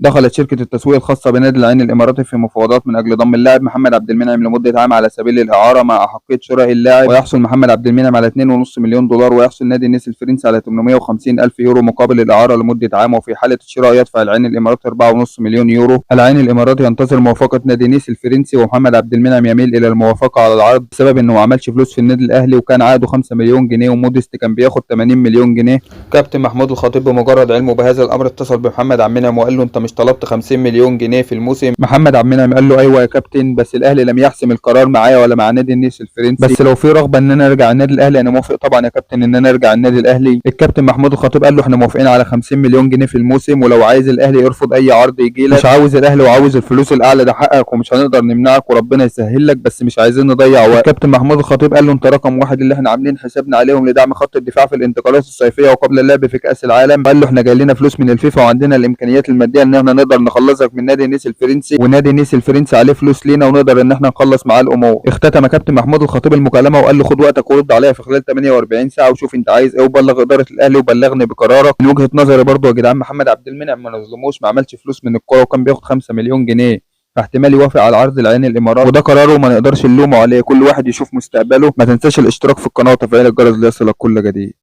دخلت شركة التسويق الخاصة بنادي العين الإماراتي في مفاوضات من أجل ضم اللاعب محمد عبد المنعم لمدة عام على سبيل الإعارة مع أحقية شراء اللاعب، ويحصل محمد عبد المنعم على 2.5 مليون دولار، ويحصل نادي النيس الفرنسي على 850 ألف يورو مقابل الإعارة لمدة عام، وفي حالة الشراء يدفع العين الإماراتي 4.5 مليون يورو. العين الإماراتي ينتظر موافقة نادي نيس الفرنسي، ومحمد عبد المنعم يميل إلى الموافقة على العرض بسبب إنه ما عملش فلوس في النادي الأهلي، وكان عقده 5 مليون جنيه وموديست كان بياخد 80 مليون جنيه. كابتن محمود الخطيب بمجرد علمه بهذا الأمر اتصل بمحمد عبد المنعم وقال له أنت مش طلبت 50 مليون جنيه في الموسم؟ محمد عبد المنعم قال له ايوه يا كابتن، بس الاهلي لم يحسم القرار معايا ولا مع نادي النيس الفرنسي، بس لو في رغبه ان انا ارجع النادي الاهلي انا موافق طبعا يا كابتن ان انا ارجع النادي الاهلي. الكابتن محمود الخطيب قال له احنا موافقين على 50 مليون جنيه في الموسم، ولو عايز الاهلي يرفض اي عرض يجي لك، مش عاوز الاهلي وعاوز الفلوس الاعلى ده حقك ومش هنقدر نمنعك وربنا يسهل لك، بس مش عايزين نضيع وقت. الكابتن محمود الخطيب قال له انت رقم واحد اللي احنا عاملين حسابنا عليهم لدعم خط الدفاع في الانتقالات الصيفيه وقبل اللعب في كاس العالم. قال له احنا جاي لنا فلوس من الفيفا وعندنا الامكانيات الماديه ان احنا نقدر نخلصك من نادي النيس الفرنسي، ونادي نيس الفرنسي عليه فلوس لينا ونقدر ان احنا نخلص معاه الامور. اختتم كابتن محمود الخطيب المكالمه وقال له خد وقتك ورد عليا في خلال 48 ساعه وشوف انت عايز ايه، وبلغ اداره الاهلي وبلغني بقرارك. من وجهه نظري برضه يا جدعان محمد عبد المنعم ما نظلموش، ما عملش فلوس من الكوره وكان بياخد 5 مليون جنيه، فاحتمال يوافق على عرض العين الامارات، وده قراره وما نقدرش نلومه عليه، كل واحد يشوف مستقبله. ما تنساش الاشتراك في القناه وتفعيل الجرس ليصلك كل جديد.